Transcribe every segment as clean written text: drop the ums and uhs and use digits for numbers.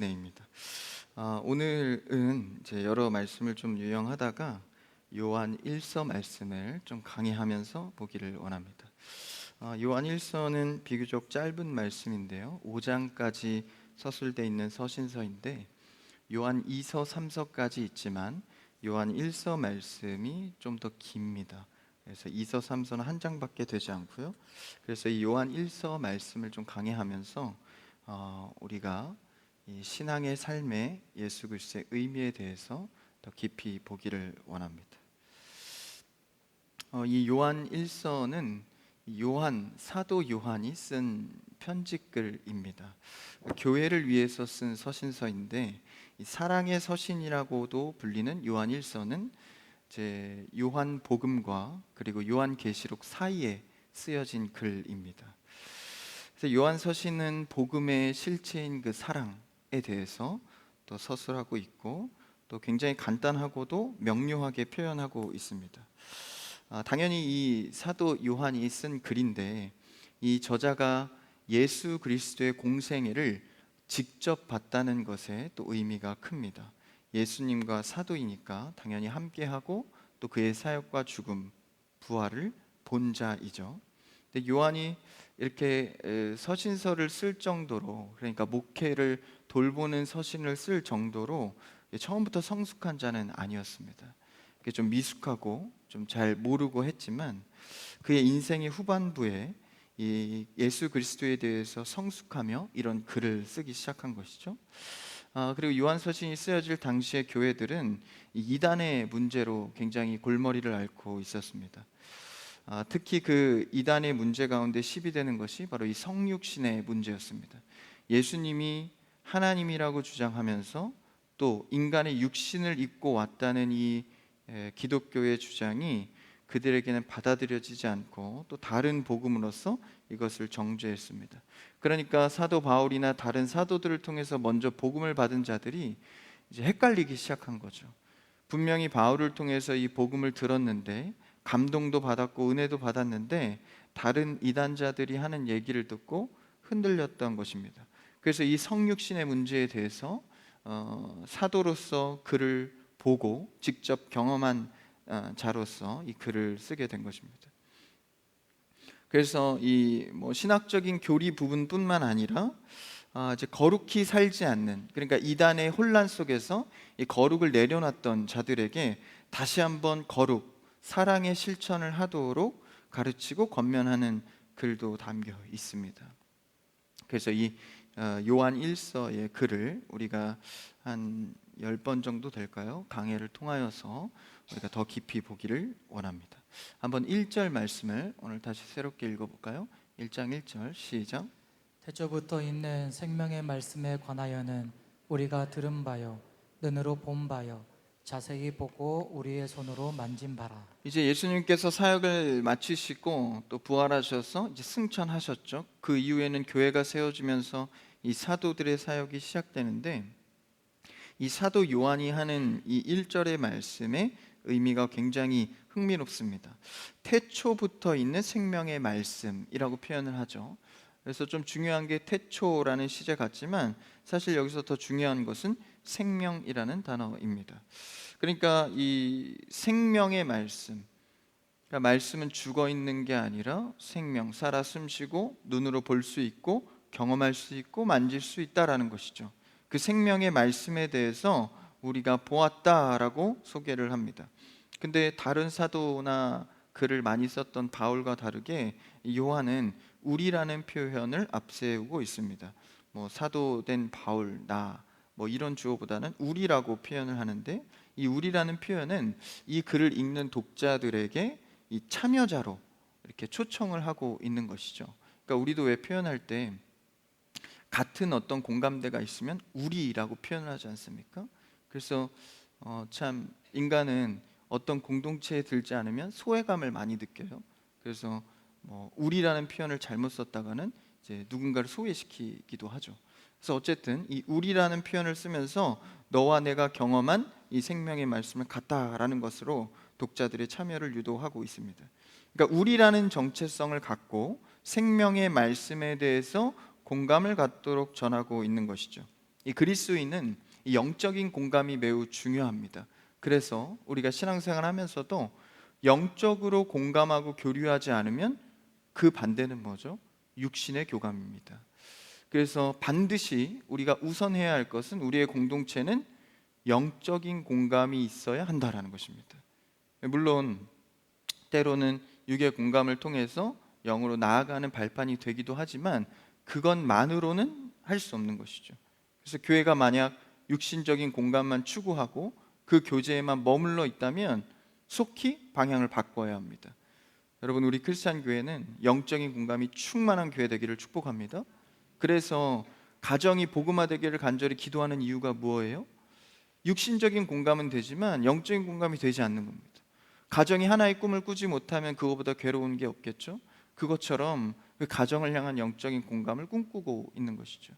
네입니다. 오늘은 이제 여러 말씀을 좀 요약하다가 요한 1서 말씀을 좀 강의하면서 보기를 원합니다. 요한 1서는 비교적 짧은 말씀인데요. 5장까지 서술되어 있는 서신서인데 요한 2서, 3서까지 있지만 요한 1서 말씀이 좀 더 깁니다. 그래서 2서, 3서는 한 장밖에 되지 않고요. 그래서 이 요한 1서 말씀을 좀 강의하면서 우리가 이 신앙의 삶의 예수 그리스도의 의미에 대해서 더 깊이 보기를 원합니다. 이 요한 1서는 요한 사도 요한이 쓴 편지글입니다. 교회를 위해서 쓴 서신서인데 이 사랑의 서신이라고도 불리는 요한 1서는 이제 요한 복음과 그리고 요한 계시록 사이에 쓰여진 글입니다. 그래서 요한 서신은 복음의 실체인 그 사랑에 대해서 또 서술하고 있고 또 굉장히 간단하고도 명료하게 표현하고 있습니다. 당연히 이 사도 요한이 쓴 글인데 이 저자가 예수 그리스도의 공생애를 직접 봤다는 것에 또 의미가 큽니다. 예수님과 사도이니까 당연히 함께하고 또 그의 사역과 죽음, 부활을 본 자이죠. 근데 요한이 이렇게 서신서를 쓸 정도로, 그러니까 목회를 돌보는 서신을 쓸 정도로 처음부터 성숙한 자는 아니었습니다. 좀 미숙하고 좀 잘 모르고 했지만 그의 인생의 후반부에 이 예수 그리스도에 대해서 성숙하며 이런 글을 쓰기 시작한 것이죠. 그리고 요한서신이 쓰여질 당시의 교회들은 이 이단의 문제로 굉장히 골머리를 앓고 있었습니다. 특히 그 이단의 문제 가운데 시비되는 것이 바로 이 성육신의 문제였습니다. 예수님이 하나님이라고 주장하면서 또 인간의 육신을 입고 왔다는 이 기독교의 주장이 그들에게는 받아들여지지 않고 또 다른 복음으로서 이것을 정죄했습니다. 그러니까 사도 바울이나 다른 사도들을 통해서 먼저 복음을 받은 자들이 이제 헷갈리기 시작한 거죠. 분명히 바울을 통해서 이 복음을 들었는데 감동도 받았고 은혜도 받았는데 다른 이단자들이 하는 얘기를 듣고 흔들렸던 것입니다. 그래서 이 성육신의 문제에 대해서 사도로서 글을 보고 직접 경험한 자로서 이 글을 쓰게 된 것입니다. 그래서 이 신학적인 교리 부분뿐만 아니라 이제 거룩히 살지 않는, 그러니까 이단의 혼란 속에서 이 거룩을 내려놨던 자들에게 다시 한번 거룩, 사랑의 실천을 하도록 가르치고 권면하는 글도 담겨 있습니다. 그래서 이 요한 1서의 글을 우리가 한 10번 정도 될까요? 강해를 통하여서 우리가 더 깊이 보기를 원합니다. 한번 1절 말씀을 오늘 다시 새롭게 읽어볼까요? 1장 1절 시작. 태초부터 있는 생명의 말씀에 관하여는 우리가 들은 바요 눈으로 본 바요 자세히 보고 우리의 손으로 만진 바라. 이제 예수님께서 사역을 마치시고 또 부활하셔서 이제 승천하셨죠. 그 이후에는 교회가 세워지면서 이 사도들의 사역이 시작되는데 이 사도 요한이 하는 이 1절의 말씀의 의미가 굉장히 흥미롭습니다. 태초부터 있는 생명의 말씀이라고 표현을 하죠. 그래서 좀 중요한 게 태초라는 시제 같지만 사실 여기서 더 중요한 것은 생명이라는 단어입니다. 그러니까 이 생명의 말씀, 그러니까 말씀은 죽어 있는 게 아니라 생명, 살아 숨쉬고 눈으로 볼 수 있고 경험할 수 있고 만질 수 있다라는 것이죠. 그 생명의 말씀에 대해서 우리가 보았다라고 소개를 합니다. 근데 다른 사도나 글을 많이 썼던 바울과 다르게 요한은 우리라는 표현을 앞세우고 있습니다. 사도된 바울, 나 이런 주어보다는 우리라고 표현을 하는데 이 우리라는 표현은 이 글을 읽는 독자들에게 이 참여자로 이렇게 초청을 하고 있는 것이죠. 그러니까 우리도 왜 표현할 때 같은 어떤 공감대가 있으면 우리라고 표현을 하지 않습니까? 그래서 참 인간은 어떤 공동체에 들지 않으면 소외감을 많이 느껴요. 그래서 우리라는 표현을 잘못 썼다가는 이제 누군가를 소외시키기도 하죠. 그래서 어쨌든 이 우리라는 표현을 쓰면서 너와 내가 경험한 이 생명의 말씀을 같다라는 것으로 독자들의 참여를 유도하고 있습니다. 그러니까 우리라는 정체성을 갖고 생명의 말씀에 대해서 공감을 갖도록 전하고 있는 것이죠. 이 그리스도인은 이 영적인 공감이 매우 중요합니다. 그래서 우리가 신앙생활 하면서도 영적으로 공감하고 교류하지 않으면 그 반대는 뭐죠? 육신의 교감입니다. 그래서 반드시 우리가 우선해야 할 것은 우리의 공동체는 영적인 공감이 있어야 한다라는 것입니다. 물론 때로는 육의 공감을 통해서 영으로 나아가는 발판이 되기도 하지만 그것만으로는 할 수 없는 것이죠. 그래서 교회가 만약 육신적인 공감만 추구하고 그 교제에만 머물러 있다면 속히 방향을 바꿔야 합니다. 여러분, 우리 크리스찬 교회는 영적인 공감이 충만한 교회 되기를 축복합니다. 그래서 가정이 복음화되기를 간절히 기도하는 이유가 무엇이에요? 육신적인 공감은 되지만 영적인 공감이 되지 않는 겁니다. 가정이 하나의 꿈을 꾸지 못하면 그거보다 괴로운 게 없겠죠. 그것처럼 그 가정을 향한 영적인 공감을 꿈꾸고 있는 것이죠.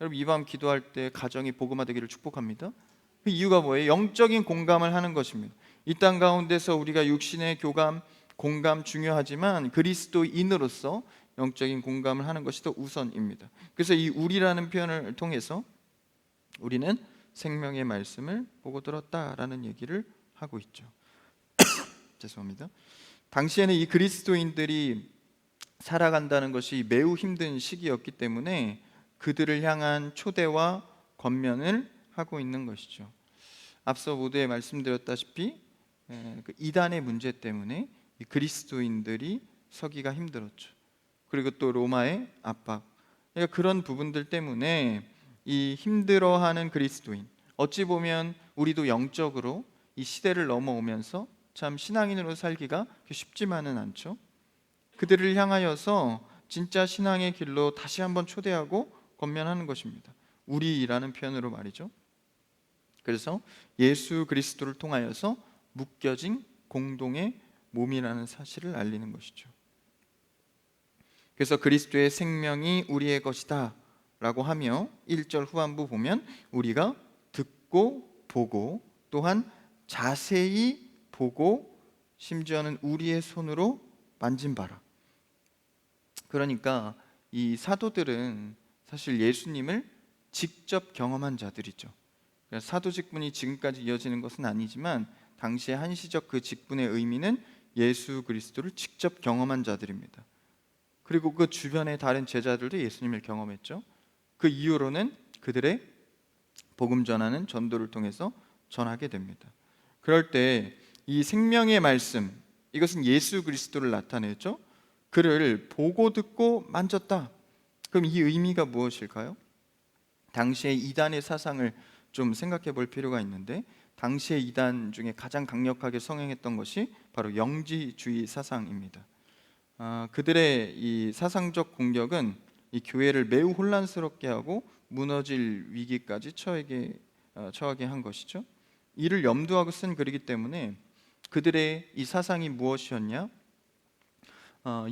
여러분, 이 밤 기도할 때 가정이 복음화되기를 축복합니다. 그 이유가 뭐예요? 영적인 공감을 하는 것입니다. 이 땅 가운데서 우리가 육신의 교감, 공감 중요하지만 그리스도인으로서 영적인 공감을 하는 것이 더 우선입니다. 그래서 이 우리라는 표현을 통해서 우리는 생명의 말씀을 보고 들었다라는 얘기를 하고 있죠. 죄송합니다. 당시에는 이 그리스도인들이 살아간다는 것이 매우 힘든 시기였기 때문에 그들을 향한 초대와 권면을 하고 있는 것이죠. 앞서 모두에 말씀드렸다시피 그 이단의 문제 때문에 이 그리스도인들이 서기가 힘들었죠. 그리고 또 로마의 압박, 그러니까 그런 부분들 때문에 이 힘들어하는 그리스도인, 어찌 보면 우리도 영적으로 이 시대를 넘어오면서 참 신앙인으로 살기가 쉽지만은 않죠. 그들을 향하여서 진짜 신앙의 길로 다시 한번 초대하고 권면하는 것입니다. 우리라는 표현으로 말이죠. 그래서 예수 그리스도를 통하여서 묶여진 공동의 몸이라는 사실을 알리는 것이죠. 그래서 그리스도의 생명이 우리의 것이다 라고 하며 1절 후반부 보면 우리가 듣고 보고 또한 자세히 보고 심지어는 우리의 손으로 만진 바라. 그러니까 이 사도들은 사실 예수님을 직접 경험한 자들이죠. 사도 직분이 지금까지 이어지는 것은 아니지만 당시의 한시적 그 직분의 의미는 예수 그리스도를 직접 경험한 자들입니다. 그리고 그 주변의 다른 제자들도 예수님을 경험했죠. 그 이후로는 그들의 복음 전하는 전도를 통해서 전하게 됩니다. 그럴 때 이 생명의 말씀, 이것은 예수 그리스도를 나타내죠. 그를 보고 듣고 만졌다. 그럼 이 의미가 무엇일까요? 당시의 이단의 사상을 좀 생각해 볼 필요가 있는데, 당시의 이단 중에 가장 강력하게 성행했던 것이 바로 영지주의 사상입니다. 그들의 이 사상적 공격은 이 교회를 매우 혼란스럽게 하고 무너질 위기까지 처하게 한 것이죠. 이를 염두하고 쓴 글이기 때문에 그들의 이 사상이 무엇이었냐?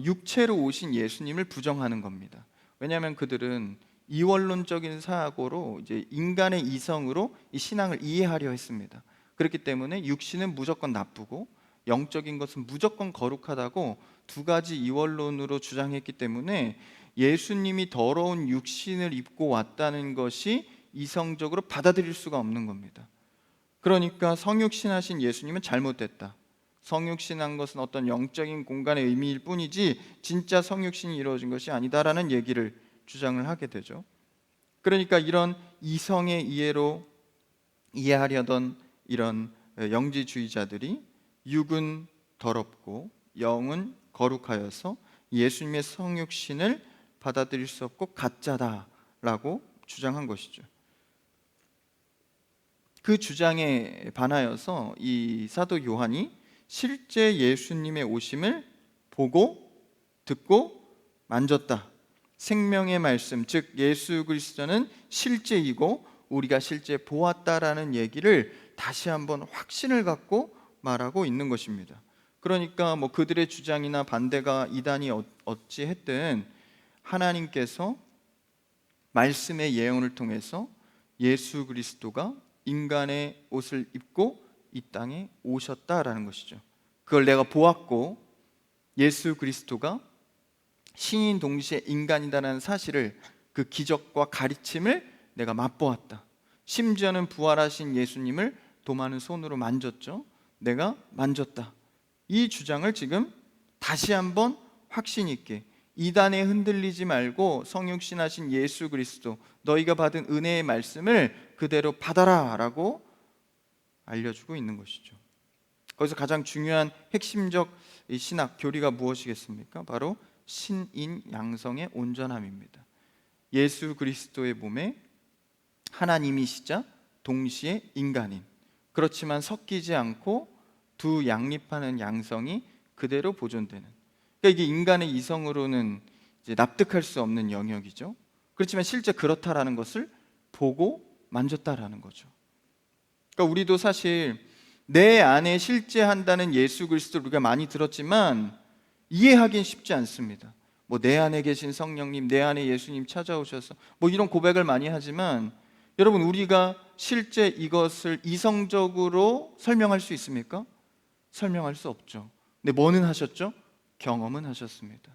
육체로 오신 예수님을 부정하는 겁니다. 왜냐하면 그들은 이원론적인 사고로 이제 인간의 이성으로 이 신앙을 이해하려 했습니다. 그렇기 때문에 육신은 무조건 나쁘고 영적인 것은 무조건 거룩하다고 두 가지 이원론으로 주장했기 때문에 예수님이 더러운 육신을 입고 왔다는 것이 이성적으로 받아들일 수가 없는 겁니다. 그러니까 성육신하신 예수님은 잘못됐다. 성육신한 것은 어떤 영적인 공간의 의미일 뿐이지 진짜 성육신이 이루어진 것이 아니다라는 얘기를 주장을 하게 되죠. 그러니까 이런 이성의 이해로 이해하려던 이런 영지주의자들이 육은 더럽고 영은 거룩하여서 예수님의 성육신을 받아들일 수 없고 가짜다라고 주장한 것이죠. 그 주장에 반하여서 이 사도 요한이 실제 예수님의 오심을 보고 듣고 만졌다. 생명의 말씀, 즉 예수 그리스도는 실제이고 우리가 실제 보았다라는 얘기를 다시 한번 확신을 갖고 말하고 있는 것입니다. 그러니까 뭐 그들의 주장이나 반대가 이단이 어찌했든 하나님께서 말씀의 예언을 통해서 예수 그리스도가 인간의 옷을 입고 이 땅에 오셨다라는 것이죠. 그걸 내가 보았고 예수 그리스도가 신인 동시에 인간이다라는 사실을, 그 기적과 가르침을 내가 맛보았다. 심지어는 부활하신 예수님을 도마는 손으로 만졌죠. 내가 만졌다. 이 주장을 지금 다시 한번 확신 있게, 이단에 흔들리지 말고 성육신하신 예수 그리스도, 너희가 받은 은혜의 말씀을 그대로 받아라 라고 알려주고 있는 것이죠. 거기서 가장 중요한 핵심적 이 신학 교리가 무엇이겠습니까? 바로 신인 양성의 온전함입니다. 예수 그리스도의 몸에 하나님이시자 동시에 인간인, 그렇지만 섞이지 않고 두 양립하는 양성이 그대로 보존되는, 그러니까 이게 인간의 이성으로는 이제 납득할 수 없는 영역이죠. 그렇지만 실제 그렇다라는 것을 보고 만졌다라는 거죠. 그러니까 우리도 사실 내 안에 실제한다는 예수 그리스도를 우리가 많이 들었지만 이해하기는 쉽지 않습니다. 뭐 내 안에 계신 성령님, 내 안에 예수님 찾아오셔서 뭐 이런 고백을 많이 하지만, 여러분 우리가 실제 이것을 이성적으로 설명할 수 있습니까? 설명할 수 없죠. 근데 뭐는 하셨죠? 경험은 하셨습니다.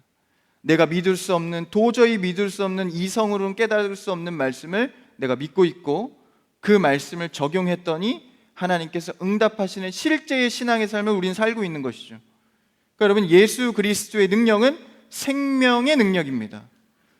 내가 믿을 수 없는, 도저히 믿을 수 없는, 이성으로는 깨달을 수 없는 말씀을 내가 믿고 있고, 그 말씀을 적용했더니 하나님께서 응답하시는 실제의 신앙의 삶을 우리는 살고 있는 것이죠. 그러니까 여러분, 예수 그리스도의 능력은 생명의 능력입니다.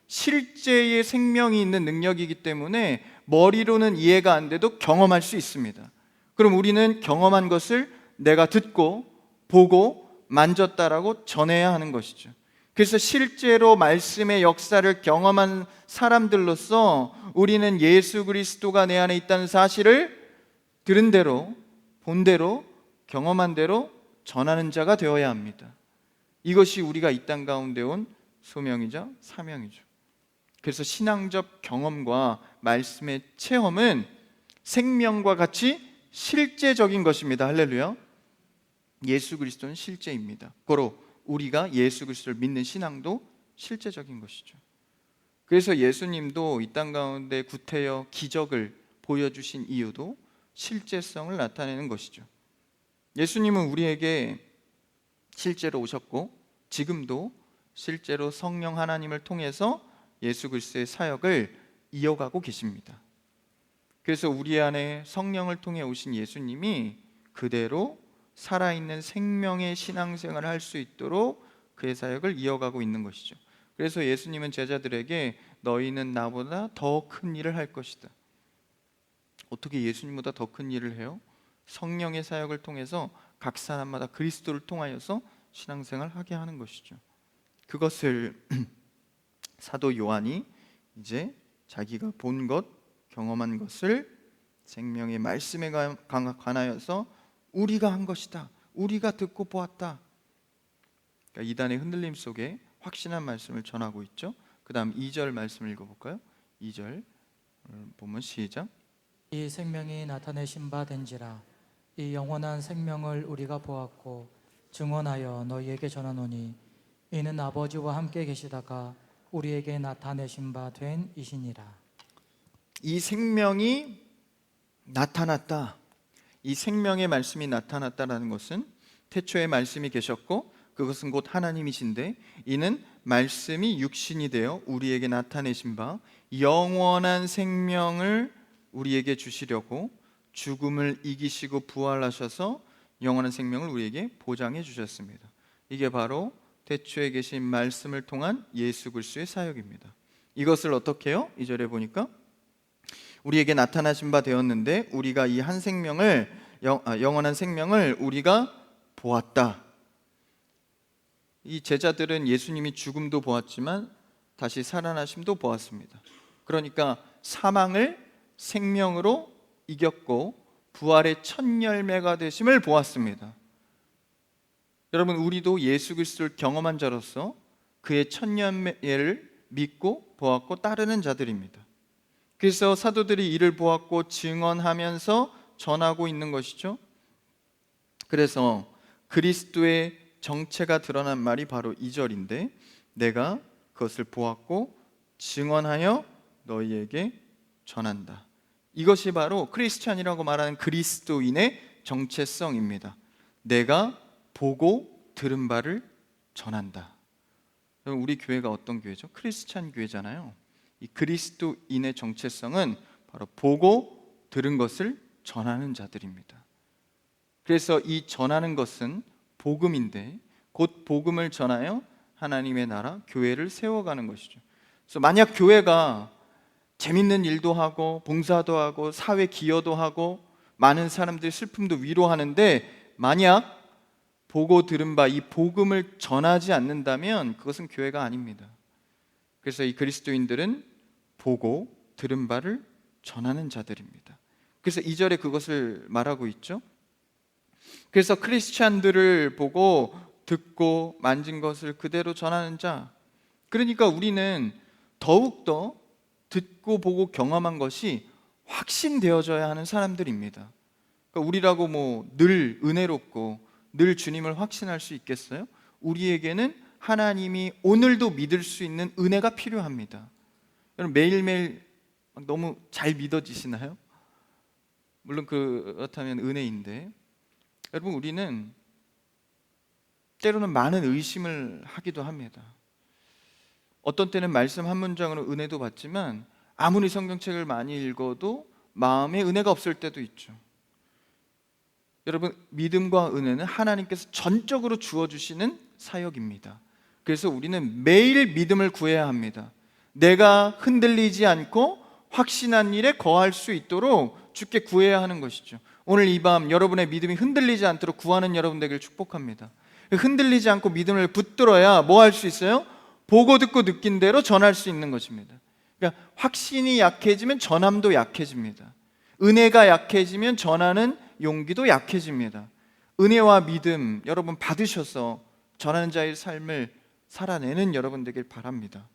실제의 생명이 있는 능력이기 때문에 머리로는 이해가 안 돼도 경험할 수 있습니다. 그럼 우리는 경험한 것을 내가 듣고 보고 만졌다라고 전해야 하는 것이죠. 그래서 실제로 말씀의 역사를 경험한 사람들로서 우리는 예수 그리스도가 내 안에 있다는 사실을 들은 대로, 본 대로, 경험한 대로 전하는 자가 되어야 합니다. 이것이 우리가 이 땅 가운데 온 소명이자 사명이죠. 그래서 신앙적 경험과 말씀의 체험은 생명과 같이 실제적인 것입니다. 할렐루야. 예수 그리스도는 실제입니다. 고로 우리가 예수 그리스도를 믿는 신앙도 실제적인 것이죠. 그래서 예수님도 이 땅 가운데 구태여 기적을 보여주신 이유도 실제성을 나타내는 것이죠. 예수님은 우리에게 실제로 오셨고 지금도 실제로 성령 하나님을 통해서 예수 그리스도의 사역을 이어가고 계십니다. 그래서 우리 안에 성령을 통해 오신 예수님이 그대로 살아있는 생명의 신앙생활을 할 수 있도록 그의 사역을 이어가고 있는 것이죠. 그래서 예수님은 제자들에게 너희는 나보다 더 큰 일을 할 것이다. 어떻게 예수님보다 더 큰 일을 해요? 성령의 사역을 통해서 각 사람마다 그리스도를 통하여서 신앙생활을 하게 하는 것이죠. 그것을 사도 요한이 이제 자기가 본 것, 경험한 것을 생명의 말씀에 관하여서 우리가 한 것이다, 우리가 듣고 보았다. 그러니까 이단의 흔들림 속에 확신한 말씀을 전하고 있죠. 그 다음 2절 말씀을 읽어볼까요? 2절 보면 시작. 이 생명이 나타내신 바 된지라. 이 영원한 생명을 우리가 보았고 증언하여 너희에게 전하노니 이는 아버지와 함께 계시다가 우리에게 나타내신 바 된 이시니라. 이 생명이 나타났다, 이 생명의 말씀이 나타났다라는 것은 태초에 말씀이 계셨고 그것은 곧 하나님이신데, 이는 말씀이 육신이 되어 우리에게 나타내신 바 영원한 생명을 우리에게 주시려고 죽음을 이기시고 부활하셔서 영원한 생명을 우리에게 보장해 주셨습니다. 이게 바로 태초에 계신 말씀을 통한 예수 그리스도의 사역입니다. 이것을 어떻게 해요? 2절에 보니까 우리에게 나타나신 바 되었는데 우리가 이 한 생명을 영원한 생명을 우리가 보았다. 이 제자들은 예수님이 죽음도 보았지만 다시 살아나심도 보았습니다. 그러니까 사망을 생명으로 이겼고 부활의 첫 열매가 되심을 보았습니다. 여러분, 우리도 예수 그리스도를 경험한 자로서 그의 첫 열매를 믿고 보았고 따르는 자들입니다. 그래서 사도들이 이를 보았고 증언하면서 전하고 있는 것이죠. 그래서 그리스도의 정체가 드러난 말이 바로 2절인데 내가 그것을 보았고 증언하여 너희에게 전한다. 이것이 바로 크리스찬이라고 말하는 그리스도인의 정체성입니다. 내가 보고 들은 바를 전한다. 우리 교회가 어떤 교회죠? 크리스찬 교회잖아요. 이 그리스도인의 정체성은 바로 보고 들은 것을 전하는 자들입니다. 그래서 이 전하는 것은 복음인데 곧 복음을 전하여 하나님의 나라, 교회를 세워가는 것이죠. 그래서 만약 교회가 재밌는 일도 하고 봉사도 하고 사회 기여도 하고 많은 사람들의 슬픔도 위로하는데 만약 보고 들은 바 이 복음을 전하지 않는다면 그것은 교회가 아닙니다. 그래서 이 그리스도인들은 보고 들은 바를 전하는 자들입니다. 그래서 2절에 그것을 말하고 있죠. 그래서 크리스찬들을 보고 듣고 만진 것을 그대로 전하는 자, 그러니까 우리는 더욱더 듣고 보고 경험한 것이 확신되어져야 하는 사람들입니다. 그러니까 우리라고 뭐 늘 은혜롭고 늘 주님을 확신할 수 있겠어요? 우리에게는 하나님이 오늘도 믿을 수 있는 은혜가 필요합니다. 여러분 매일매일 너무 잘 믿어지시나요? 물론 그렇다면 은혜인데, 여러분 우리는 때로는 많은 의심을 하기도 합니다. 어떤 때는 말씀 한 문장으로 은혜도 받지만 아무리 성경책을 많이 읽어도 마음에 은혜가 없을 때도 있죠. 여러분 믿음과 은혜는 하나님께서 전적으로 주어주시는 사역입니다. 그래서 우리는 매일 믿음을 구해야 합니다. 내가 흔들리지 않고 확신한 일에 거할 수 있도록 주께 구해야 하는 것이죠. 오늘 이 밤 여러분의 믿음이 흔들리지 않도록 구하는 여러분 되기를 축복합니다. 흔들리지 않고 믿음을 붙들어야 뭐 할 수 있어요? 보고 듣고 느낀 대로 전할 수 있는 것입니다. 그러니까 확신이 약해지면 전함도 약해집니다. 은혜가 약해지면 전하는 용기도 약해집니다. 은혜와 믿음 여러분 받으셔서 전하는 자의 삶을 살아내는 여러분 되길 바랍니다.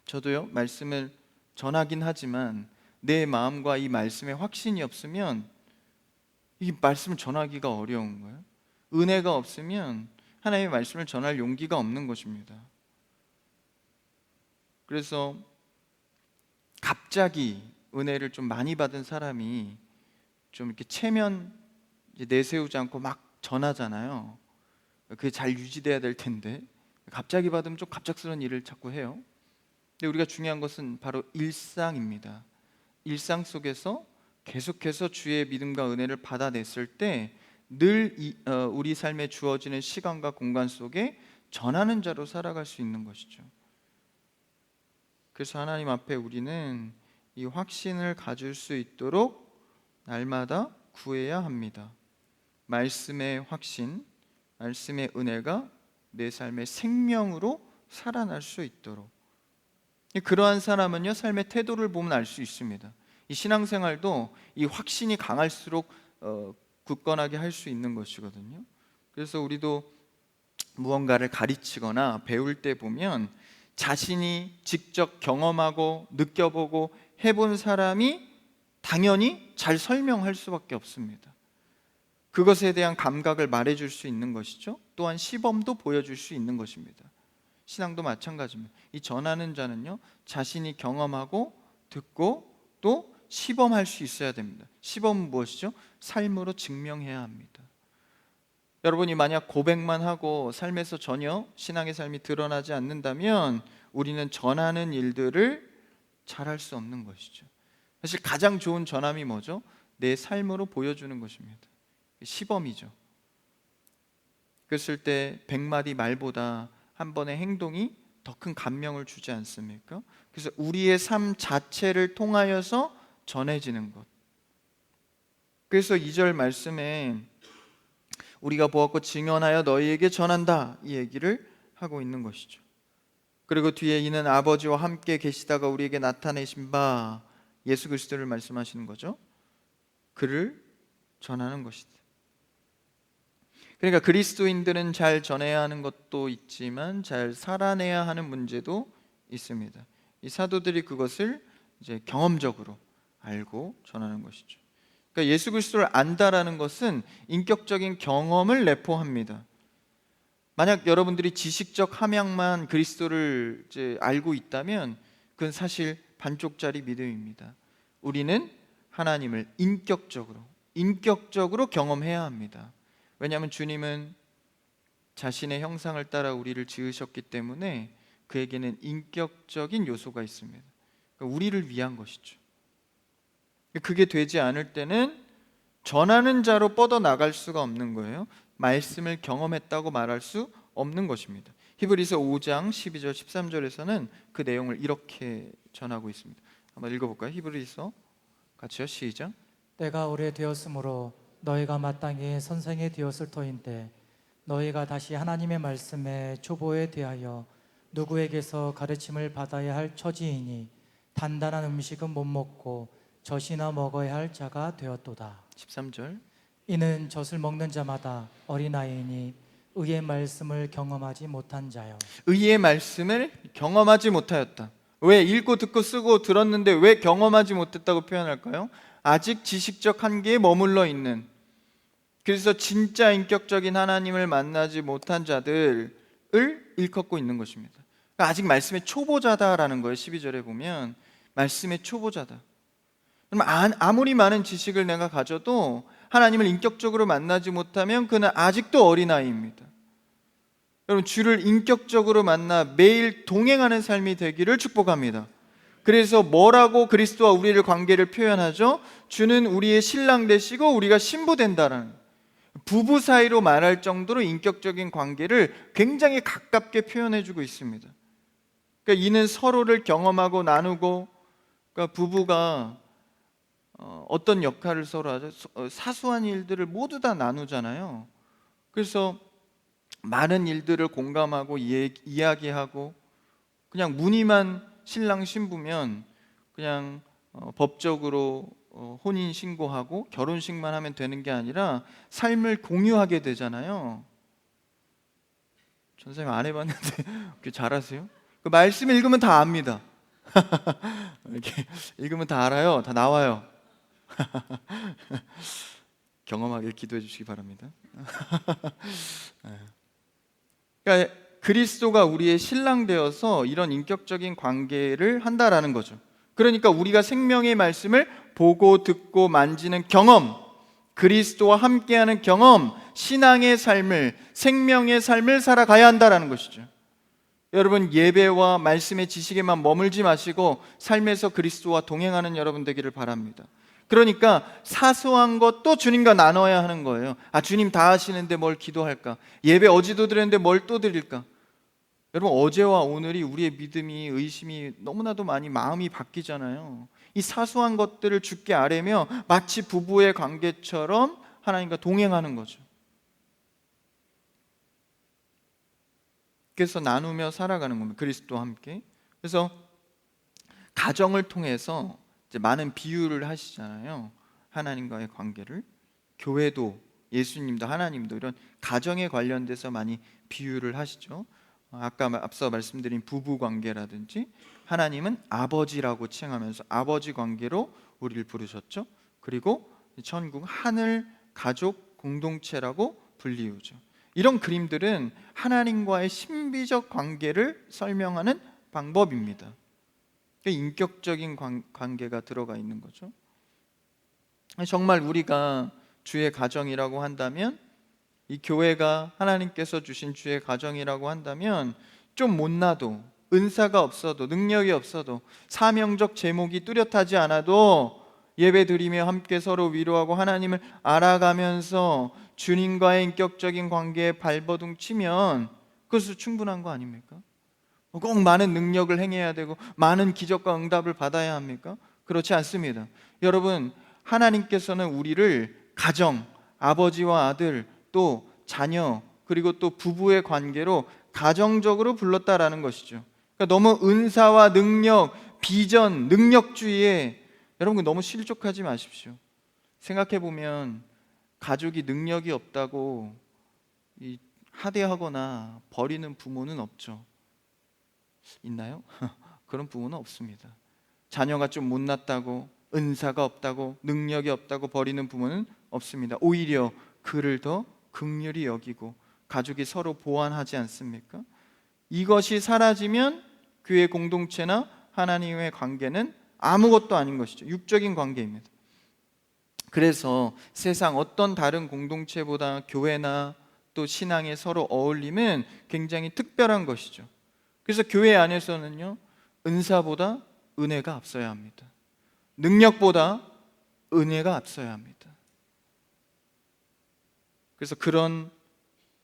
저도요 말씀을 전하긴 하지만 내 마음과 이 말씀에 확신이 없으면 이 말씀을 전하기가 어려운 거예요. 은혜가 없으면 하나님의 말씀을 전할 용기가 없는 것입니다. 그래서 갑자기 은혜를 좀 많이 받은 사람이 좀 이렇게 체면 내세우지 않고 막 전하잖아요. 그게 잘 유지돼야 될 텐데 갑자기 받으면 좀 갑작스러운 일을 자꾸 해요. 근데 우리가 중요한 것은 바로 일상입니다. 일상 속에서 계속해서 주의 믿음과 은혜를 받아냈을 때 늘 우리 삶에 주어지는 시간과 공간 속에 전하는 자로 살아갈 수 있는 것이죠. 그래서 하나님 앞에 우리는 이 확신을 가질 수 있도록 날마다 구해야 합니다. 말씀의 확신, 말씀의 은혜가 내 삶의 생명으로 살아날 수 있도록. 그러한 사람은요 삶의 태도를 보면 알 수 있습니다. 이 신앙생활도 이 확신이 강할수록 굳건하게 할 수 있는 것이거든요. 그래서 우리도 무언가를 가르치거나 배울 때 보면 자신이 직접 경험하고 느껴보고 해본 사람이 당연히 잘 설명할 수밖에 없습니다. 그것에 대한 감각을 말해줄 수 있는 것이죠. 또한 시범도 보여줄 수 있는 것입니다. 신앙도 마찬가지입니다. 이 전하는 자는요 자신이 경험하고 듣고 또 시범할 수 있어야 됩니다. 시범은 무엇이죠? 삶으로 증명해야 합니다. 여러분이 만약 고백만 하고 삶에서 전혀 신앙의 삶이 드러나지 않는다면 우리는 전하는 일들을 잘할 수 없는 것이죠. 사실 가장 좋은 전함이 뭐죠? 내 삶으로 보여주는 것입니다. 시범이죠. 그랬을 때 100마디 말보다 한 번의 행동이 더 큰 감명을 주지 않습니까? 그래서 우리의 삶 자체를 통하여서 전해지는 것. 그래서 2절 말씀에 우리가 보았고 증언하여 너희에게 전한다 이 얘기를 하고 있는 것이죠. 그리고 뒤에 이는 아버지와 함께 계시다가 우리에게 나타내신 바 예수 그리스도를 말씀하시는 거죠. 그를 전하는 것이다. 그러니까 그리스도인들은 잘 전해야 하는 것도 있지만 잘 살아내야 하는 문제도 있습니다. 이 사도들이 그것을 이제 경험적으로 알고 전하는 것이죠. 그러니까 예수 그리스도를 안다라는 것은 인격적인 경험을 내포합니다. 만약 여러분들이 지식적 함양만 그리스도를 이제 알고 있다면 그건 사실 반쪽짜리 믿음입니다. 우리는 하나님을 인격적으로 경험해야 합니다. 왜냐하면 주님은 자신의 형상을 따라 우리를 지으셨기 때문에 그에게는 인격적인 요소가 있습니다. 그러니까 우리를 위한 것이죠. 그게 되지 않을 때는 전하는 자로 뻗어 나갈 수가 없는 거예요. 말씀을 경험했다고 말할 수 없는 것입니다. 히브리서 5장 12절 13절에서는 그 내용을 이렇게 전하고 있습니다. 한번 읽어볼까요? 히브리서 같이요. 시작. 때가 오래되었으므로 너희가 마땅히 선생이 되었을 터인데 너희가 다시 하나님의 말씀에 초보에 대하여 누구에게서 가르침을 받아야 할 처지이니 단단한 음식은 못 먹고 젖이나 먹어야 할 자가 되었도다. 13절. 이는 젖을 먹는 자마다 어린아이니 의의 말씀을 경험하지 못한 자요. 의의 말씀을 경험하지 못하였다. 왜 읽고 듣고 쓰고 들었는데 왜 경험하지 못했다고 표현할까요? 아직 지식적 한계에 머물러 있는, 그래서 진짜 인격적인 하나님을 만나지 못한 자들을 일컫고 있는 것입니다. 그러니까 아직 말씀의 초보자다라는 거예요. 12절에 보면 말씀의 초보자다. 그럼 아무리 많은 지식을 내가 가져도 하나님을 인격적으로 만나지 못하면 그는 아직도 어린아이입니다. 여러분, 주를 인격적으로 만나 매일 동행하는 삶이 되기를 축복합니다. 그래서 뭐라고 그리스도와 우리를 관계를 표현하죠? 주는 우리의 신랑 되시고 우리가 신부 된다라는, 부부 사이로 말할 정도로 인격적인 관계를 굉장히 가깝게 표현해주고 있습니다. 그러니까 이는 서로를 경험하고 나누고, 그러니까 부부가 어떤 역할을 서로 하죠? 사소한 일들을 모두 다 나누잖아요. 그래서 많은 일들을 공감하고 이야기하고, 그냥 무늬만 신랑 신부면 그냥 법적으로 혼인 신고하고 결혼식만 하면 되는 게 아니라 삶을 공유하게 되잖아요. 전사님 안 해봤는데 그렇게 잘하세요? 그 말씀 읽으면 다 압니다. 이렇게 읽으면 다 알아요. 다 나와요. 경험하길 기도해 주시기 바랍니다. 그러니까 그리스도가 우리의 신랑 되어서 이런 인격적인 관계를 한다라는 거죠. 그러니까 우리가 생명의 말씀을 보고 듣고 만지는 경험, 그리스도와 함께하는 경험, 신앙의 삶을, 생명의 삶을 살아가야 한다라는 것이죠. 여러분, 예배와 말씀의 지식에만 머물지 마시고 삶에서 그리스도와 동행하는 여러분 되기를 바랍니다. 그러니까 사소한 것도 주님과 나눠야 하는 거예요. 주님 다 하시는데 뭘 기도할까? 예배 어제도 드렸는데 뭘 또 드릴까? 여러분, 어제와 오늘이 우리의 믿음이, 의심이 너무나도 많이 마음이 바뀌잖아요. 이 사소한 것들을 주께 아뢰며 마치 부부의 관계처럼 하나님과 동행하는 거죠. 그래서 나누며 살아가는 겁니다. 그리스도와 함께. 그래서 가정을 통해서 이제 많은 비유를 하시잖아요. 하나님과의 관계를. 교회도, 예수님도, 하나님도 이런 가정에 관련돼서 많이 비유를 하시죠. 아까 앞서 말씀드린 부부 관계라든지, 하나님은 아버지라고 칭하면서 아버지 관계로 우리를 부르셨죠. 그리고 천국, 하늘, 가족, 공동체라고 불리우죠. 이런 그림들은 하나님과의 신비적 관계를 설명하는 방법입니다. 인격적인 관계가 들어가 있는 거죠. 정말 우리가 주의 가정이라고 한다면, 이 교회가 하나님께서 주신 주의 가정이라고 한다면, 좀 못나도, 은사가 없어도, 능력이 없어도, 사명적 제목이 뚜렷하지 않아도 예배 드리며 함께 서로 위로하고 하나님을 알아가면서 주님과의 인격적인 관계에 발버둥 치면 그것은 충분한 거 아닙니까? 꼭 많은 능력을 행해야 되고 많은 기적과 응답을 받아야 합니까? 그렇지 않습니다. 여러분, 하나님께서는 우리를 가정, 아버지와 아들, 또 자녀, 그리고 또 부부의 관계로 가정적으로 불렀다라는 것이죠. 그러니까 너무 은사와 능력, 비전, 능력주의에 여러분 너무 실족하지 마십시오. 생각해 보면 가족이 능력이 없다고 하대하거나 버리는 부모는 없죠. 있나요? 그런 부모는 없습니다. 자녀가 좀 못났다고, 은사가 없다고, 능력이 없다고 버리는 부모는 없습니다. 오히려 그를 더 긍휼히 여기고 가족이 서로 보완하지 않습니까? 이것이 사라지면 교회 공동체나 하나님의 관계는 아무것도 아닌 것이죠. 육적인 관계입니다. 그래서 세상 어떤 다른 공동체보다 교회나 또 신앙의 서로 어울림은 굉장히 특별한 것이죠. 그래서 교회 안에서는요, 은사보다 은혜가 앞서야 합니다. 능력보다 은혜가 앞서야 합니다. 그래서 그런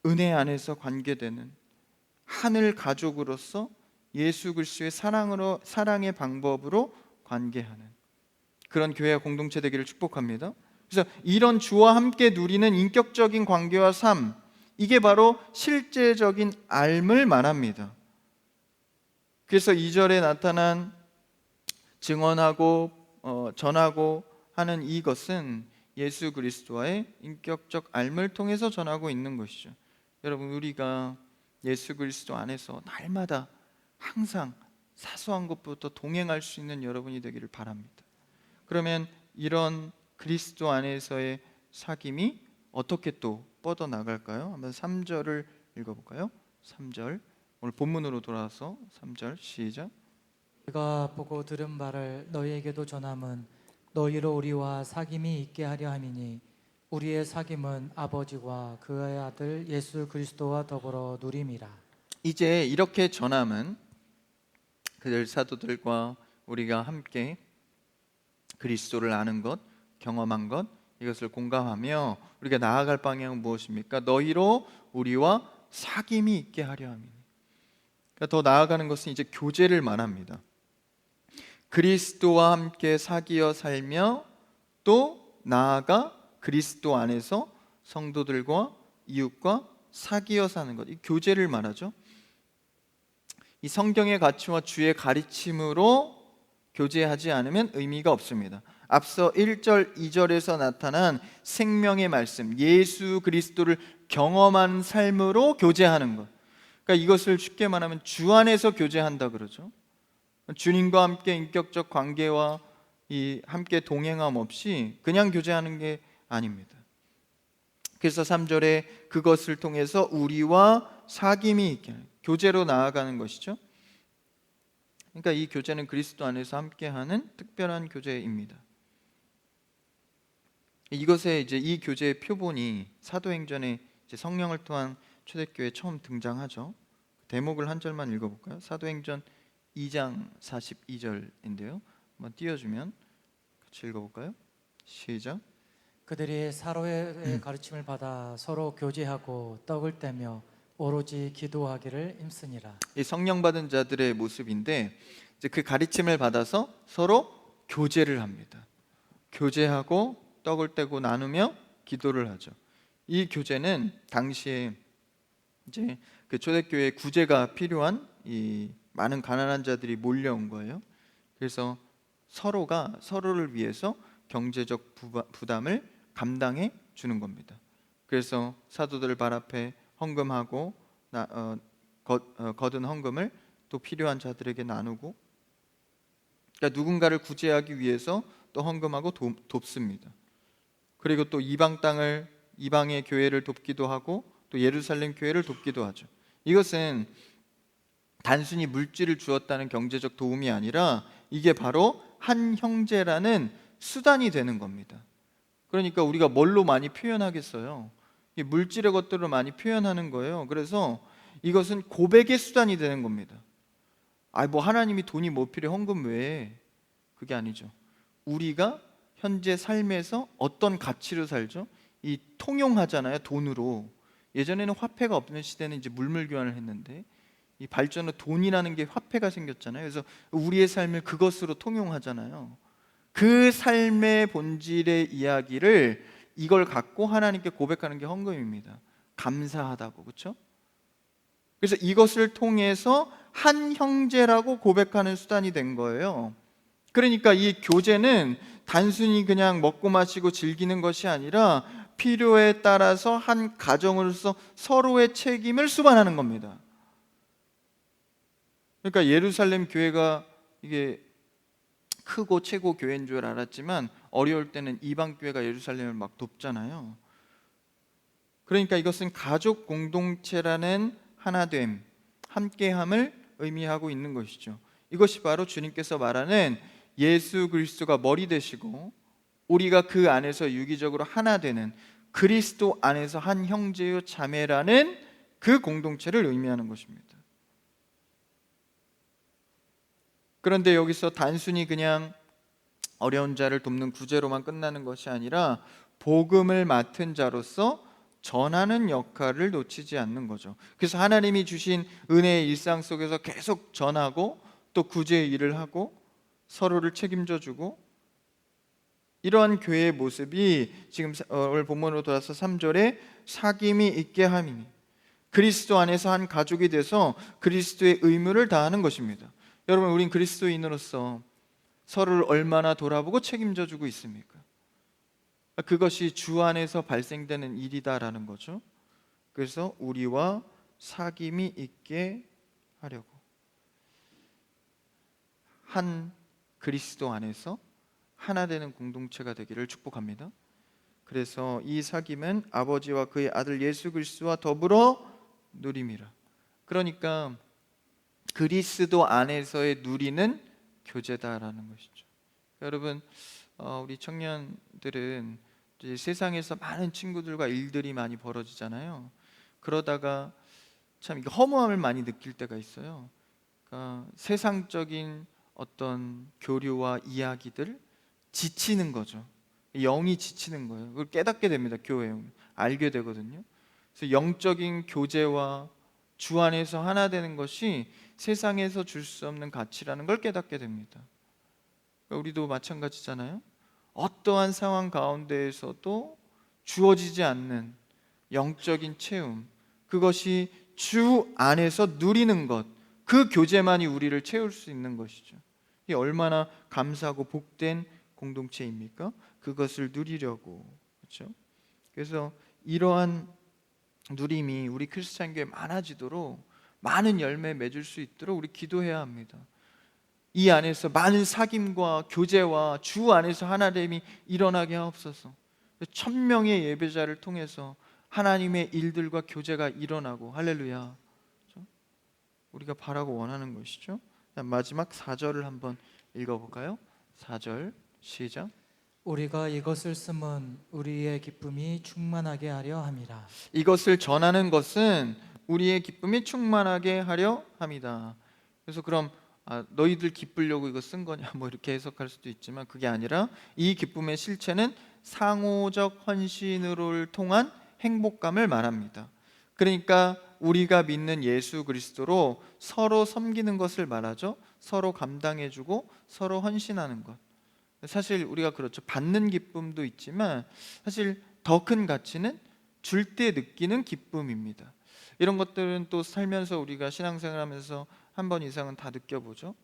은혜 안에서 관계되는 하늘 가족으로서 예수 그리스도의 사랑의 방법으로 관계하는 그런 교회와 공동체 되기를 축복합니다. 그래서 이런 주와 함께 누리는 인격적인 관계와 삶, 이게 바로 실제적인 알 말합니다. 그래서 2절에 나타난 증언하고 전하고 하는 이것은 예수 그리스도와의 인격적 알을 통해서 전하고 있는 것이죠. 여러분, 우리가 예수 그리스도 안에서 날마다 항상 사소한 것부터 동행할 수 있는 여러분이 되기를 바랍니다. 그러면 이런 그리스도 안에서의 사귐이 어떻게 또 뻗어나갈까요? 한번 3절을 읽어볼까요? 3절, 오늘 본문으로 돌아와서 3절 시작. 우리가 보고 들은 바를 너희에게도 전함은 너희로 우리와 사귐이 있게 하려 함이니 우리의 사귐은 아버지와 그의 아들 예수 그리스도와 더불어 누림이라. 이제 이렇게 전함은 그들 사도들과 우리가 함께 그리스도를 아는 것, 경험한 것, 이것을 공감하며 우리가 나아갈 방향은 무엇입니까? 너희로 우리와 사귐이 있게 하려 함이니. 그러니까 더 나아가는 것은 이제 교제를 말합니다. 그리스도와 함께 사귀어 살며 또 나아가 그리스도 안에서 성도들과 이웃과 사귀어 사는 것, 이 교제를 말하죠. 이 성경의 가치와 주의 가르침으로 교제하지 않으면 의미가 없습니다. 앞서 1절, 2절에서 나타난 생명의 말씀, 예수 그리스도를 경험한 삶으로 교제하는 것. 그러니까 이것을 쉽게 말하면 주 안에서 교제한다 그러죠. 주님과 함께 인격적 관계와 이 함께 동행함 없이 그냥 교제하는 게 아닙니다. 그래서 3절에 그것을 통해서 우리와 사귐이 있게 하는, 교제로 나아가는 것이죠. 그러니까 이 교제는 그리스도 안에서 함께하는 특별한 교제입니다. 이것에 이제 이 교제의 표본이 사도행전에 이제 성령을 통한 초대교회에 처음 등장하죠. 대목을 한 절만 읽어볼까요? 사도행전 2장 42절인데요. 한번 띄워주면 같이 읽어볼까요? 시작. 그들이 서로의 가르침을 받아 서로 교제하고 떡을 떼며 오로지 기도하기를 힘쓰니라. 이 성령 받은 자들의 모습인데 이제 그 가르침을 받아서 서로 교제를 합니다. 교제하고 떡을 떼고 나누며 기도를 하죠. 이 교제는 당시에 이제 그 초대교회 구제가 필요한 이 많은 가난한 자들이 몰려온 거예요. 그래서 서로가 서로를 위해서 경제적 부담을 감당해 주는 겁니다. 그래서 사도들 발 앞에 헌금하고 거둔 헌금을 또 필요한 자들에게 나누고, 그러니까 누군가를 구제하기 위해서 또 헌금하고 돕습니다. 그리고 또 이방의 교회를 돕기도 하고 또 예루살렘 교회를 돕기도 하죠. 이것은 단순히 물질을 주었다는 경제적 도움이 아니라 이게 바로 한 형제라는 수단이 되는 겁니다. 그러니까 우리가 뭘로 많이 표현하겠어요? 물질의 것들로 많이 표현하는 거예요. 그래서 이것은 고백의 수단이 되는 겁니다. 뭐 하나님이 돈이 뭐 필요해, 헌금 왜? 그게 아니죠. 우리가 현재 삶에서 어떤 가치로 살죠? 이 통용하잖아요, 돈으로. 예전에는 화폐가 없는 시대는 이제 물물 교환을 했는데 이 발전으로 돈이라는 게 화폐가 생겼잖아요. 그래서 우리의 삶을 그것으로 통용하잖아요. 그 삶의 본질의 이야기를 이걸 갖고 하나님께 고백하는 게 헌금입니다. 감사하다고, 그렇죠? 그래서 이것을 통해서 한 형제라고 고백하는 수단이 된 거예요. 그러니까 이 교제는 단순히 그냥 먹고 마시고 즐기는 것이 아니라 필요에 따라서 한 가정으로서 서로의 책임을 수반하는 겁니다. 그러니까 예루살렘 교회가 이게 크고 최고 교회인 줄 알았지만 어려울 때는 이방 교회가 예루살렘을 막 돕잖아요. 그러니까 이것은 가족 공동체라는 하나됨, 함께함을 의미하고 있는 것이죠. 이것이 바로 주님께서 말하는 예수 그리스도가 머리 되시고 우리가 그 안에서 유기적으로 하나 되는 그리스도 안에서 한 형제요 자매라는 그 공동체를 의미하는 것입니다. 그런데 여기서 단순히 그냥 어려운 자를 돕는 구제로만 끝나는 것이 아니라 복음을 맡은 자로서 전하는 역할을 놓치지 않는 거죠. 그래서 하나님이 주신 은혜의 일상 속에서 계속 전하고 또 구제의 일을 하고 서로를 책임져 주고, 이러한 교회의 모습이 지금 오늘 본문으로 돌아서 3절에 사귐이 있게 함이니, 그리스도 안에서 한 가족이 돼서 그리스도의 의무를 다하는 것입니다. 여러분, 우린 그리스도인으로서 서로를 얼마나 돌아보고 책임져 주고 있습니까? 그것이 주 안에서 발생되는 일이다라는 거죠. 그래서 우리와 사귐이 있게 하려고, 한 그리스도 안에서 하나 되는 공동체가 되기를 축복합니다. 그래서 이 사귐은 아버지와 그의 아들 예수 그리스도와 더불어 누림이라. 그러니까 그리스도 안에서의 누리는 교제다라는 것이죠. 여러분, 우리 청년들은 이제 세상에서 많은 친구들과 일들이 많이 벌어지잖아요. 그러다가 참 이게 허무함을 많이 느낄 때가 있어요. 그러니까 세상적인 어떤 교류와 이야기들, 지치는 거죠. 영이 지치는 거예요. 그걸 깨닫게 됩니다. 교회에 오면 알게 되거든요. 그래서 영적인 교제와 주 안에서 하나 되는 것이 세상에서 줄 수 없는 가치라는 걸 깨닫게 됩니다. 우리도 마찬가지잖아요. 어떠한 상황 가운데에서도 주어지지 않는 영적인 체험, 그것이 주 안에서 누리는 것, 그 교제만이 우리를 채울 수 있는 것이죠. 이게 얼마나 감사하고 복된 공동체입니까? 그것을 누리려고, 그렇죠? 그래서 이러한 누림이 우리 크리스찬 교회에 많아지도록, 많은 열매 맺을 수 있도록 우리 기도해야 합니다. 이 안에서 많은 사귐과 교제와 주 안에서 하나됨이 일어나게 하옵소서. 1000명의 예배자를 통해서 하나님의 일들과 교제가 일어나고, 할렐루야, 그렇죠? 우리가 바라고 원하는 것이죠. 마지막 4절을 한번 읽어볼까요? 4절 시작. 우리가 이것을 쓰면 우리의 기쁨이 충만하게 하려 함이라. 이것을 전하는 것은 우리의 기쁨이 충만하게 하려 함이다. 그래서 그럼 너희들 기쁘려고 이거 쓴 거냐, 뭐 이렇게 해석할 수도 있지만, 그게 아니라 이 기쁨의 실체는 상호적 헌신을 통한 행복감을 말합니다. 그러니까 우리가 믿는 예수 그리스도로 서로 섬기는 것을 말하죠. 서로 감당해주고 서로 헌신하는 것. 사실 우리가 그렇죠. 받는 기쁨도 있지만 사실 더 큰 가치는 줄 때 느끼는 기쁨입니다. 이런 것들은 또 살면서 우리가 신앙생활하면서 한 번 이상은 다 느껴보죠.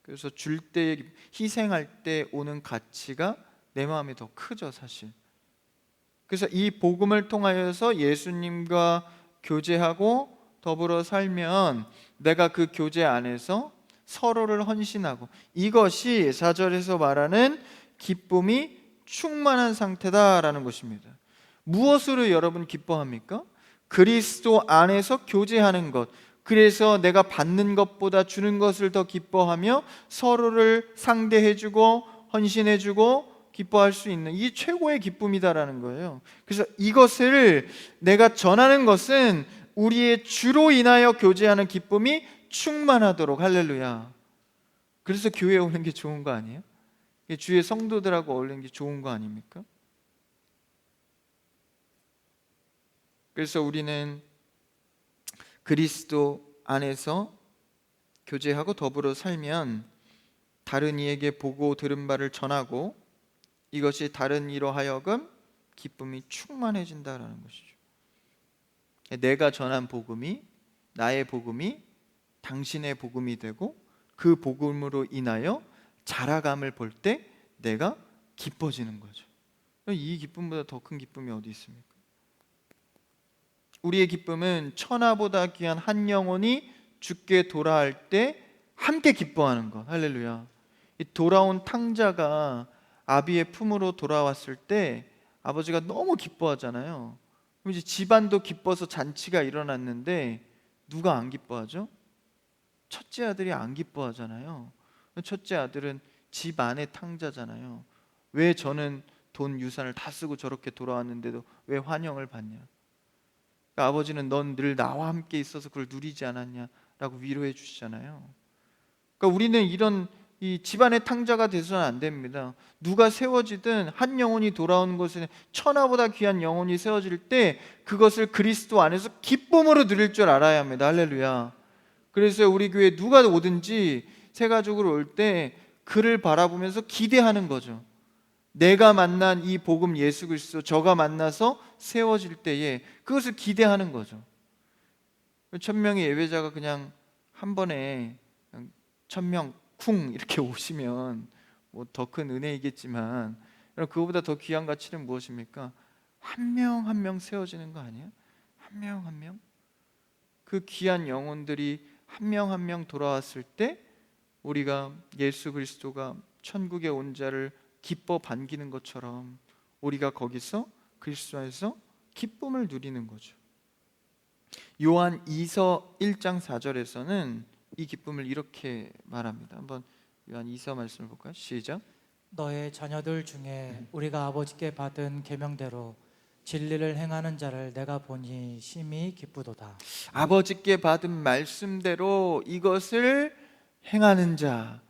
그래서 줄 때, 희생할 때 오는 가치가 내 마음에 더 크죠, 사실. 그래서 이 복음을 통하여서 예수님과 교제하고 더불어 살면 내가 그 교제 안에서 서로를 헌신하고, 이것이 4절에서 말하는 기쁨이 충만한 상태다라는 것입니다. 무엇으로 여러분 기뻐합니까? 그리스도 안에서 교제하는 것. 그래서 내가 받는 것보다 주는 것을 더 기뻐하며 서로를 상대해주고 헌신해주고 기뻐할 수 있는, 이 최고의 기쁨이다라는 거예요. 그래서 이것을 내가 전하는 것은 우리의 주로 인하여 교제하는 기쁨이 충만하도록, 할렐루야. 그래서 교회에 오는 게 좋은 거 아니에요? 주의 성도들하고 어울리는 게 좋은 거 아닙니까? 그래서 우리는 그리스도 안에서 교제하고 더불어 살면 다른 이에게 보고 들은 바를 전하고, 이것이 다른 이로 하여금 기쁨이 충만해진다라는 것이죠. 내가 전한 복음이, 나의 복음이 당신의 복음이 되고, 그 복음으로 인하여 자라감을 볼 때 내가 기뻐지는 거죠. 이 기쁨보다 더 큰 기쁨이 어디 있습니까? 우리의 기쁨은 천하보다 귀한 한 영혼이 주께 돌아올 때 함께 기뻐하는 것, 할렐루야. 이 돌아온 탕자가 아비의 품으로 돌아왔을 때 아버지가 너무 기뻐하잖아요. 그럼 이제 집안도 기뻐서 잔치가 일어났는데 누가 안 기뻐하죠? 첫째 아들이 안 기뻐하잖아요. 첫째 아들은 집 안의 탕자잖아요. 왜 저는 돈 유산을 다 쓰고 저렇게 돌아왔는데도 왜 환영을 받냐? 그러니까 아버지는 넌 늘 나와 함께 있어서 그걸 누리지 않았냐라고 위로해 주시잖아요. 그러니까 우리는 이런 이 집안의 탕자가 돼서는 안 됩니다. 누가 세워지든 한 영혼이 돌아오는 것은 천하보다 귀한 영혼이 세워질 때 그것을 그리스도 안에서 기쁨으로 누릴 줄 알아야 합니다. 할렐루야. 그래서 우리 교회 누가 오든지 새 가족으로 올 때 그를 바라보면서 기대하는 거죠. 내가 만난 이 복음 예수 그리스도 저가 만나서 세워질 때에 그것을 기대하는 거죠. 1000명의 예배자가 그냥 한 번에 1000명 쿵 이렇게 오시면 뭐 더 큰 은혜이겠지만 그거보다 더 귀한 가치는 무엇입니까? 한 명 한 명 세워지는 거 아니에요? 한 명 한 명? 그 귀한 영혼들이 한 명 한 명 돌아왔을 때 우리가 예수 그리스도가 천국에 온 자를 기뻐 반기는 것처럼 우리가 거기서 그리스도 안에서 기쁨을 누리는 거죠. 요한 2서 1장 4절에서는 이 기쁨을 이렇게 말합니다. 한번 요한 2서 말씀을 볼까요? 시작. 너의 자녀들 중에 우리가 아버지께 받은 계명대로 진리를 행하는 자를 내가 보니 심히 기쁘도다. 아버지께 받은 말씀대로 이것을 행하는 자,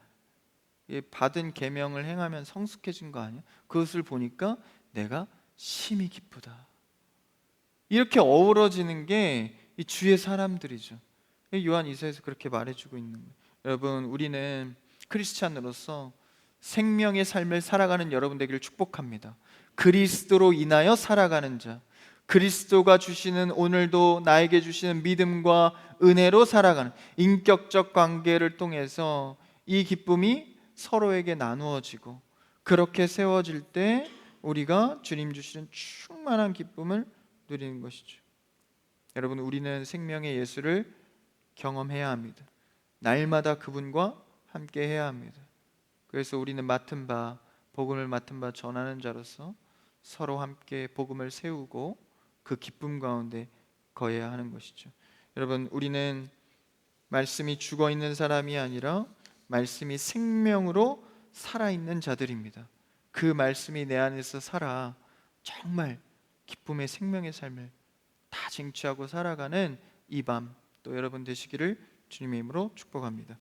받은 계명을 행하면 성숙해진 거 아니야? 그것을 보니까 내가 심히 기쁘다. 이렇게 어우러지는 게 이 주의 사람들이죠. 요한 2서에서 그렇게 말해주고 있는 거예요. 여러분, 우리는 크리스찬으로서 생명의 삶을 살아가는 여러분 되기를 축복합니다. 그리스도로 인하여 살아가는 자, 그리스도가 주시는 오늘도 나에게 주시는 믿음과 은혜로 살아가는 인격적 관계를 통해서 이 기쁨이 서로에게 나누어지고 그렇게 세워질 때 우리가 주님 주시는 충만한 기쁨을 누리는 것이죠. 여러분, 우리는 생명의 예수를 경험해야 합니다. 날마다 그분과 함께 해야 합니다. 그래서 우리는 맡은 바, 복음을 맡은 바 전하는 자로서 서로 함께 복음을 세우고 그 기쁨 가운데 거해야 하는 것이죠. 여러분, 우리는 말씀이 죽어 있는 사람이 아니라 말씀이 생명으로 살아있는 자들입니다. 그 말씀이 내 안에서 살아 정말 기쁨의 생명의 삶을 다 쟁취하고 살아가는 이 밤 또 여러분 되시기를 주님의 이름으로 축복합니다.